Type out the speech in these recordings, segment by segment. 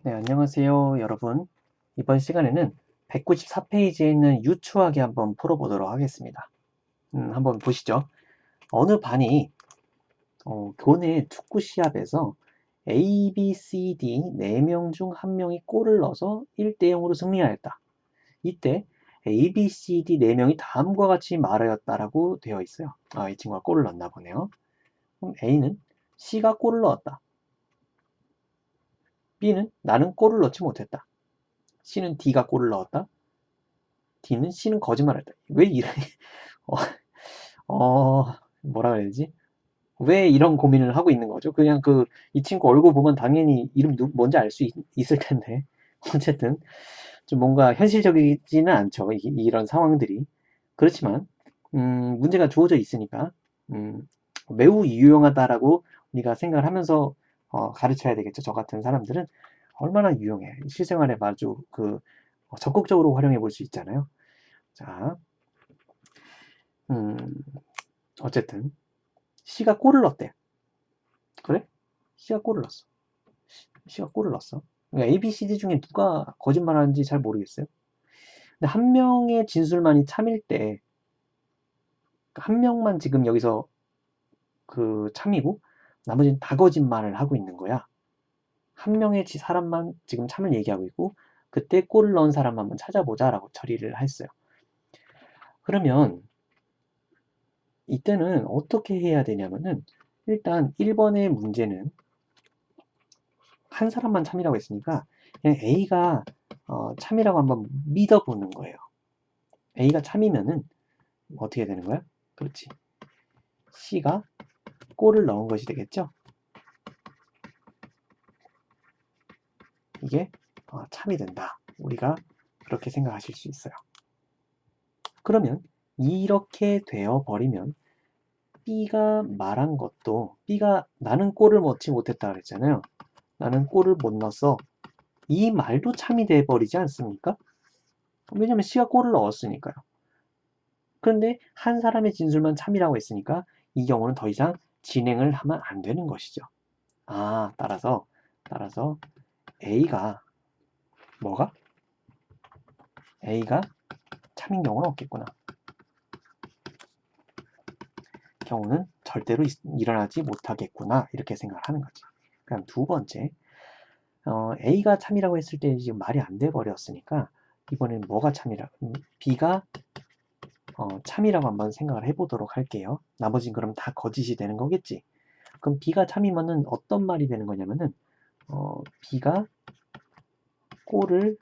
네, 안녕하세요, 여러분. 이번 시간에는 194페이지에 있는 유추하기 한번 풀어보도록 하겠습니다. 한번 보시죠. 어느 반이 교내 축구 시합에서 A, B, C, D 4명 중 1명이 골을 넣어서 1대 0으로 승리하였다. 이때 A, B, C, D 4명이 다음과 같이 말하였다라고 되어 있어요. 이 친구가 골을 넣었나 보네요. 그럼 A는 C가 골을 넣었다. B는 나는 골을 넣지 못했다. C는 D가 골을 넣었다. D는 C는 거짓말했다. 왜 이래? 어, 뭐라 그래야 되지? 왜 이런 고민을 하고 있는 거죠? 그냥 이 친구 얼굴 보면 당연히 이름 뭔지 알 수 있을 텐데. 어쨌든, 좀 뭔가 현실적이지는 않죠. 이런 상황들이. 그렇지만, 문제가 주어져 있으니까, 매우 유용하다라고 우리가 생각을 하면서 가르쳐야 되겠죠. 저 같은 사람들은 얼마나 유용해. 실생활에 아주 적극적으로 활용해 볼 수 있잖아요. 자, 음, 어쨌든 C가 골을 넣었대. 그래? C가 골을 넣었어. C가 골을 넣었어. 그러니까 A, B, C, D 중에 누가 거짓말하는지 잘 모르겠어요. 근데 한 명의 진술만이 참일 때, 한 명만 지금 여기서 참이고, 나머지는 다 거짓말을 하고 있는 거야. 한 명의 사람만 지금 참을 얘기하고 있고, 그때 골을 넣은 사람 한번 찾아보자라고 처리를 했어요. 그러면 이때는 어떻게 해야 되냐면은, 일단 1번의 문제는 한 사람만 참이라고 했으니까 그냥 A가 참이라고 한번 믿어보는 거예요. A가 참이면은 어떻게 되는 거야? 그렇지. C가 골을 넣은 것이 되겠죠? 이게 참이 된다. 우리가 그렇게 생각하실 수 있어요. 그러면 이렇게 되어버리면 B가 말한 것도 B가 나는 골을 넣지 못했다 그랬잖아요. 나는 골을 못 넣었어. 이 말도 참이 돼버리지 않습니까? 왜냐면 C가 골을 넣었으니까요. 그런데 한 사람의 진술만 참이라고 했으니까 이 경우는 더 이상 진행을 하면 안 되는 것이죠. 따라서 A가 뭐가? A가 참인 경우는 없겠구나. 경우는 절대로 일어나지 못하겠구나. 이렇게 생각을 하는 거지. 그럼 두 번째, A가 참이라고 했을 때 지금 말이 안 돼 버렸으니까 이번엔 뭐가 참이라? B가 참이라고 한번 생각을 해보도록 할게요. 나머지는 그럼 다 거짓이 되는 거겠지. 그럼 B가 참이면은 어떤 말이 되는 거냐면은 B가 골을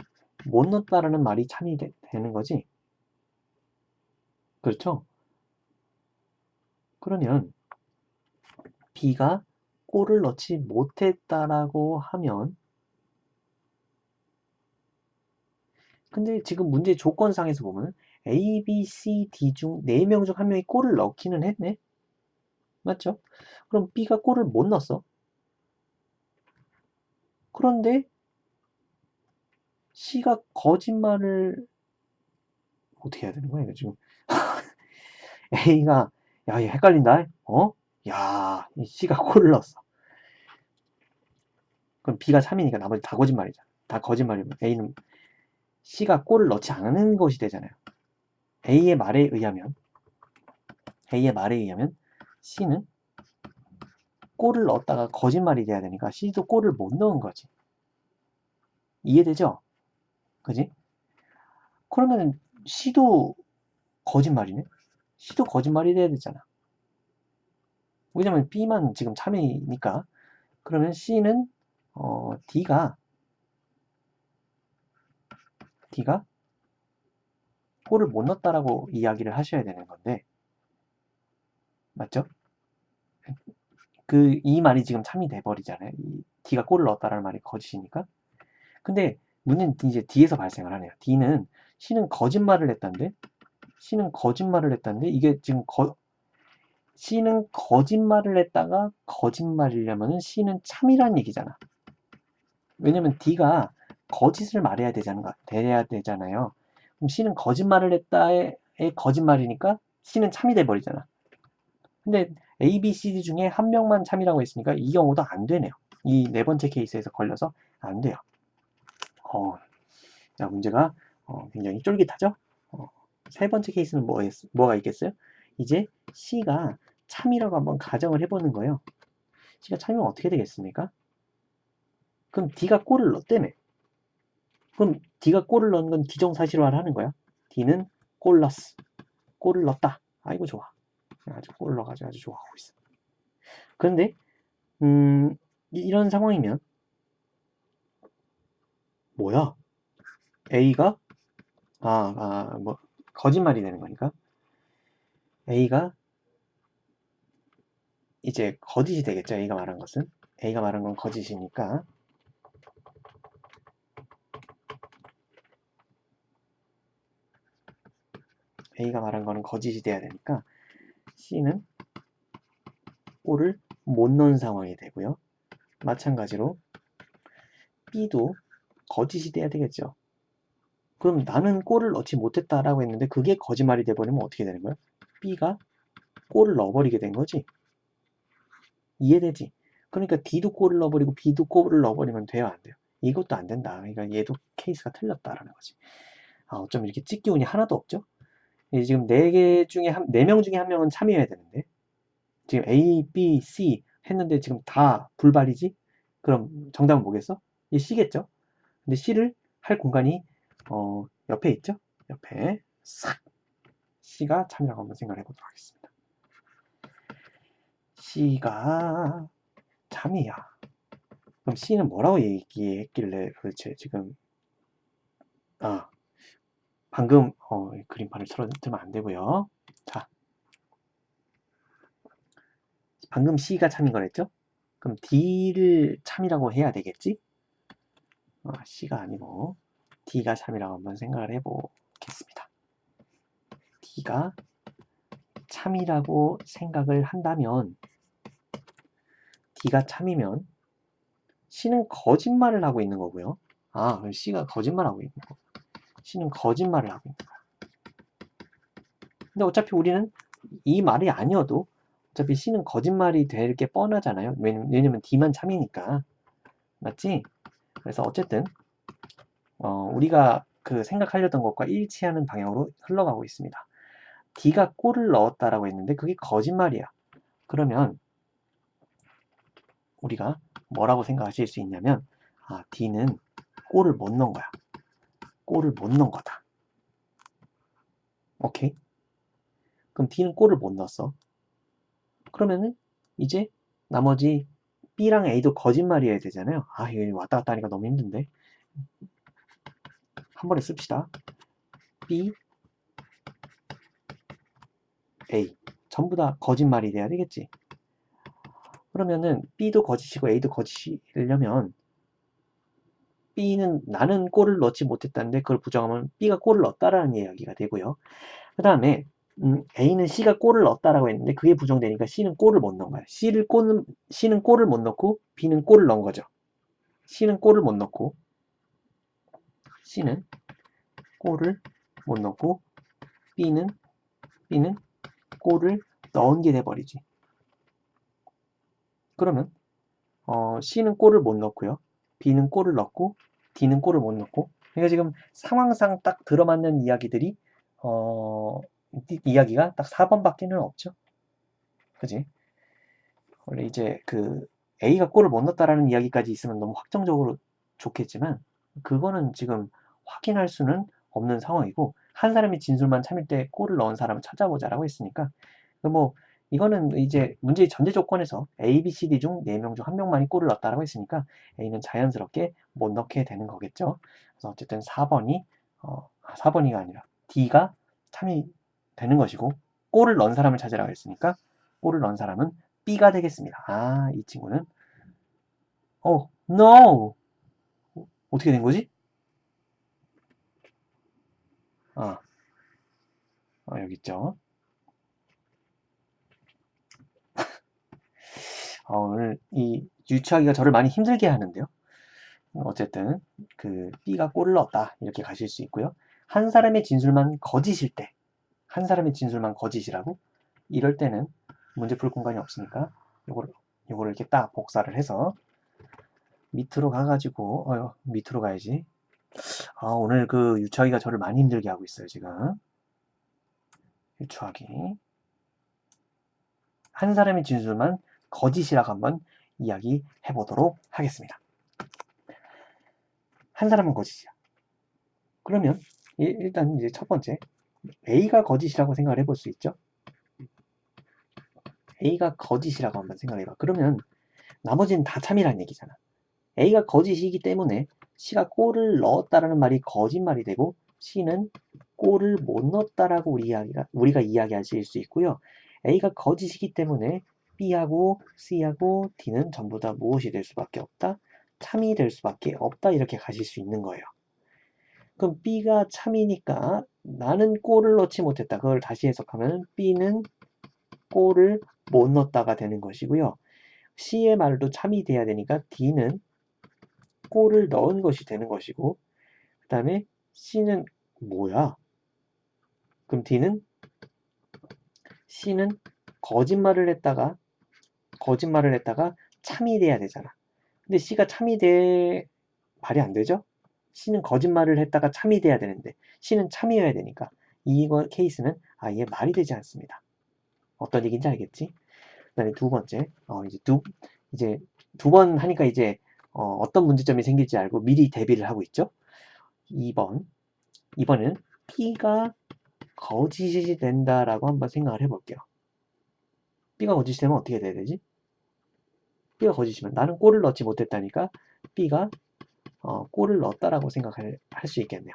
못 넣었다라는 말이 참이 되는 거지. 그렇죠? 그러면 B가 골을 넣지 못했다라고 하면 근데 지금 문제 조건상에서 보면 A, B, C, D 중 4명 중 1명이 골을 넣기는 했네? 맞죠? 그럼 B가 골을 못 넣었어. 그런데 C가 거짓말을 어떻게 해야 되는 거야 이거 지금 A가 야, 얘 헷갈린다. 야, 이 C가 골을 넣었어. 그럼 B가 참이니까 나머지 다 거짓말이잖아. 다 거짓말이면 A는 C가 골을 넣지 않은 것이 되잖아요. A의 말에 의하면 C는 골을 넣었다가 거짓말이 돼야 되니까 C도 골을 못 넣은 거지. 이해되죠? 그지? 그러면 C도 거짓말이네? C도 거짓말이 돼야 되잖아. 왜냐면 B만 지금 참이니까. 그러면 C는 D가 골을 못 넣었다라고 이야기를 하셔야 되는 건데 맞죠? 이 말이 지금 참이 돼버리잖아요. 이 D가 골을 넣었다라는 말이 거짓이니까. 근데 문제는 이제 D에서 발생을 하네요. C는 거짓말을 했다는데 이게 지금 C는 거짓말을 했다가 거짓말이려면은 C는 참이란 얘기잖아. 왜냐면 D가 거짓을 돼야 되잖아요. 그럼 C는 거짓말을 했다의 거짓말이니까 C는 참이 돼버리잖아. 근데 A, B, C, D 중에 한 명만 참이라고 했으니까 이 경우도 안 되네요. 이 네 번째 케이스에서 걸려서 안 돼요. 자, 문제가 굉장히 쫄깃하죠? 세 번째 케이스는 뭐가 있겠어요? 이제 C가 참이라고 한번 가정을 해보는 거예요. C가 참이면 어떻게 되겠습니까? 그럼 D가 골을 넣었다며. 그럼 D가 골을 넣은 건 기정사실화를 하는 거야. D는 골 넣었어. 골을 넣었다. 아이고 좋아. 아주 골 넣어가지고 아주 좋아하고 있어. 그런데 이런 상황이면 뭐야? A가 뭐 거짓말이 되는 거니까 A가 이제 거짓이 되겠죠. A가 말한 것은 A가 말한 건 거짓이니까 A가 말한 거는 거짓이 돼야 되니까 C는 골을 못 넣은 상황이 되고요. 마찬가지로 B도 거짓이 돼야 되겠죠. 그럼 나는 골을 넣지 못했다라고 했는데 그게 거짓말이 돼버리면 어떻게 되는 거야? B가 골을 넣어버리게 된 거지. 이해되지? 그러니까 D도 골을 넣어버리고 B도 골을 넣어버리면 돼요, 안 돼요? 이것도 안 된다. 그러니까 얘도 케이스가 틀렸다라는 거지. 어쩜 이렇게 찍기 운이 하나도 없죠? 지금 4개 중에 4명 중에 1명은 참여해야 되는데 지금 A, B, C 했는데 지금 다 불발이지? 그럼 정답은 뭐겠어? 이 C겠죠? 근데 C를 할 공간이 옆에 있죠? 옆에 싹 C가 참이라고 한번 생각을 해보도록 하겠습니다. C가 참이야. 그럼 C는 뭐라고 얘기했길래 도대체 지금 방금 그림판을 틀어주면 안 되고요. 자, 방금 C가 참인 거랬죠? 그럼 D를 참이라고 해야 되겠지? C가 아니고 D가 참이라고 한번 생각을 해보겠습니다. D가 참이라고 생각을 한다면 D가 참이면 C는 거짓말을 하고 있는 거고요. 그럼 C가 거짓말하고 있는 거. C는 거짓말을 하고 있는 거야. 근데 어차피 우리는 이 말이 아니어도 어차피 C는 거짓말이 될 게 뻔하잖아요. 왜냐면 D만 참이니까. 맞지? 그래서 어쨌든 우리가 그 생각하려던 것과 일치하는 방향으로 흘러가고 있습니다. D가 골을 넣었다라고 했는데 그게 거짓말이야. 그러면 우리가 뭐라고 생각하실 수 있냐면 D는 골을 못 넣은 거야. 골을 못 넣은 거다. 오케이? 그럼 D는 골을 못 넣었어. 그러면은 이제 나머지 B랑 A도 거짓말이어야 되잖아요. 이거 왔다 갔다 하니까 너무 힘든데. 한 번에 씁시다. B, A. 전부 다 거짓말이 돼야 되겠지. 그러면은 B도 거짓이고 A도 거짓이려면 B는 나는 골을 넣지 못했다는데 그걸 부정하면 B가 골을 넣었다라는 이야기가 되고요. 그 다음에 A는 C가 골을 넣었다라고 했는데 그게 부정되니까 C는 골을 못 넣은 거야. C는 골을 못 넣고 B는 골을 넣은 거죠. C는 골을 못 넣고 C는 골을 못 넣고 B는 골을 넣은 게 돼버리지. 그러면 C는 골을 못 넣고요. B는 골을 넣고 D는 골을 못 넣고 그러니까 지금 상황상 딱 들어맞는 이야기들이 이야기가 딱 4번밖에는 없죠. 그지? 원래 이제 그 A가 골을 못 넣었다라는 이야기까지 있으면 너무 확정적으로 좋겠지만 그거는 지금 확인할 수는 없는 상황이고 한 사람이 진술만 참일 때 골을 넣은 사람을 찾아보자라고 했으니까 뭐 이거는 이제 문제의 전제 조건에서 A, B, C, D 중 4명 중 1명만이 골을 넣었다라고 했으니까 A는 자연스럽게 못 넣게 되는 거겠죠. 그래서 어쨌든 4번이가 아니라 D가 참이 되는 것이고 골을 넣은 사람을 찾으라고 했으니까 골을 넣은 사람은 B가 되겠습니다. 이 친구는 no! 어떻게 된 거지? 여기 있죠. 오늘 이 유추하기가 저를 많이 힘들게 하는데요. 어쨌든 그 B가 골을 넣었다 이렇게 가실 수 있고요. 한 사람의 진술만 거짓일 때, 한 사람의 진술만 거짓이라고 이럴 때는 문제 풀 공간이 없으니까 요거를 이렇게 딱 복사를 해서 밑으로 가가지고 밑으로 가야지. 오늘 그 유추하기가 저를 많이 힘들게 하고 있어요, 지금. 유추하기. 한 사람의 진술만 거짓이라고 한번 이야기해 보도록 하겠습니다. 한 사람은 거짓이야. 그러면 일단 이제 첫 번째 A가 거짓이라고 생각을 해볼 수 있죠. A가 거짓이라고 한번 생각해봐. 그러면 나머지는 다 참이라는 얘기잖아. A가 거짓이기 때문에 C가 골을 넣었다라는 말이 거짓말이 되고 C는 골을 못 넣었다라고 우리가 이야기하실 수 있고요. A가 거짓이기 때문에 B하고 C하고 D는 전부 다 무엇이 될 수밖에 없다? 참이 될 수밖에 없다. 이렇게 가실 수 있는 거예요. 그럼 B가 참이니까 나는 골을 넣지 못했다. 그걸 다시 해석하면 B는 골을 못 넣었다가 되는 것이고요. C의 말도 참이 돼야 되니까 D는 골을 넣은 것이 되는 것이고, 그 다음에 C는 뭐야? 그럼 C는 거짓말을 했다가 참이 돼야 되잖아. 근데 C가 말이 안 되죠? C는 거짓말을 했다가 참이 돼야 되는데 C는 참이어야 되니까 이거 케이스는 아예 말이 되지 않습니다. 어떤 얘기인지 알겠지? 그다음에 두 번째, 이제 두 번 하니까 이제 어떤 문제점이 생길지 알고 미리 대비를 하고 있죠. 2번에는 B가 거짓이 된다라고 한번 생각을 해볼게요. B가 거짓이 되면 어떻게 돼야 되지? B가 거짓이면 나는 골을 넣지 못했다니까 B가 골을 넣었다라고 생각할 수 있겠네요.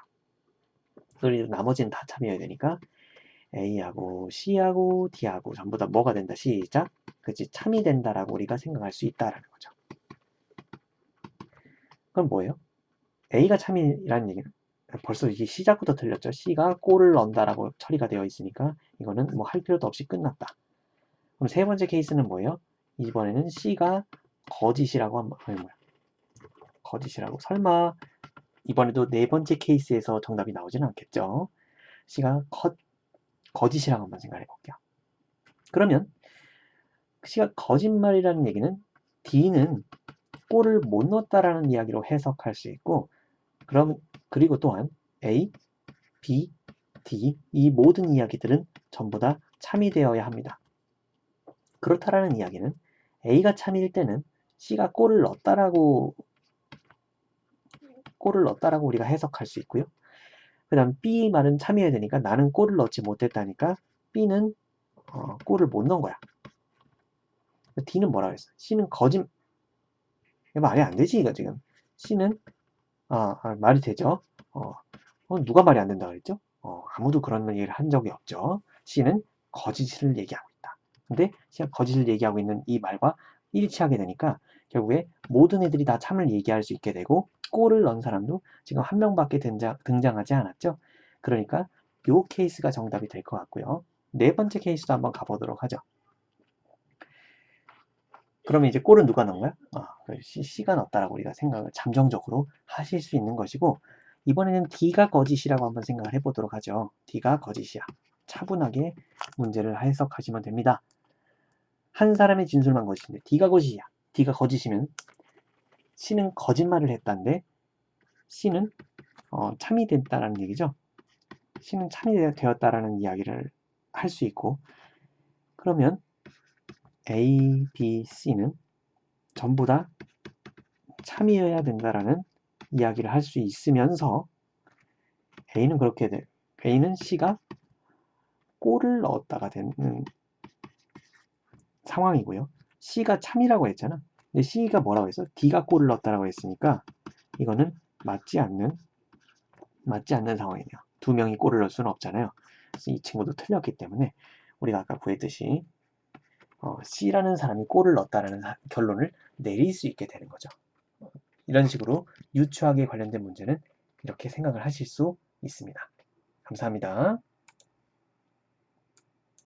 그리고 나머지는 다 참여해야 되니까 A하고 C하고 D하고 전부 다 뭐가 된다? 시작! 그치? 참이 된다라고 우리가 생각할 수 있다라는 거죠. 그럼 뭐예요? A가 참이라는 얘기는 벌써 이게 시작부터 틀렸죠. C가 골을 넣는다라고 처리가 되어 있으니까 이거는 뭐 할 필요도 없이 끝났다. 그럼 세 번째 케이스는 뭐예요? 이번에는 C가 거짓이라고 한번 거짓이라고 설마 이번에도 네 번째 케이스에서 정답이 나오지는 않겠죠. C가 거짓이라고 한번 생각해 볼게요. 그러면 C가 거짓말이라는 얘기는 D는 골을 못 넣었다라는 이야기로 해석할 수 있고, 그리고 또한 A, B, D 이 모든 이야기들은 전부 다 참이 되어야 합니다. 그렇다라는 이야기는 A가 참일 때는 C가 골을 넣었다라고 우리가 해석할 수 있고요. 그 다음 B 말은 참이어야 되니까 나는 골을 넣지 못했다니까 B는 골을 못 넣은 거야. D는 뭐라고 했어? C는 말이 안 되지 이거 지금. C는 말이 되죠. 누가 말이 안 된다 그랬죠? 아무도 그런 얘기를 한 적이 없죠. C는 거짓을 얘기하고 있다. 근데 C가 거짓을 얘기하고 있는 이 말과 일치하게 되니까 결국에 모든 애들이 다 참을 얘기할 수 있게 되고 골을 넣은 사람도 지금 한 명밖에 등장하지 않았죠. 그러니까 요 케이스가 정답이 될 것 같고요. 네 번째 케이스도 한번 가보도록 하죠. 그러면 이제 골은 누가 넣은 거야? C가 넣었다라고 우리가 생각을 잠정적으로 하실 수 있는 것이고, 이번에는 D가 거짓이라고 한번 생각을 해보도록 하죠. D가 거짓이야. 차분하게 문제를 해석하시면 됩니다. 한 사람의 진술만 거짓인데 D가 거짓이야. D가 거짓이면 C는 거짓말을 했다는데 C는 참이 됐다라는 얘기죠. C는 참이 되었다라는 이야기를 할 수 있고, 그러면 A, B, C는 전부 다 참이어야 된다라는 이야기를 할 수 있으면서 A는 C가 골을 넣었다가 되는 상황이고요. C가 참이라고 했잖아. 근데 C가 뭐라고 했어? D가 골을 넣었다라고 했으니까 이거는 맞지 않는 상황이네요. 두 명이 골을 넣을 수는 없잖아요. 그래서 이 친구도 틀렸기 때문에 우리가 아까 구했듯이 C라는 사람이 골을 넣었다라는 결론을 내릴 수 있게 되는 거죠. 이런 식으로 유추하기에 관련된 문제는 이렇게 생각을 하실 수 있습니다. 감사합니다.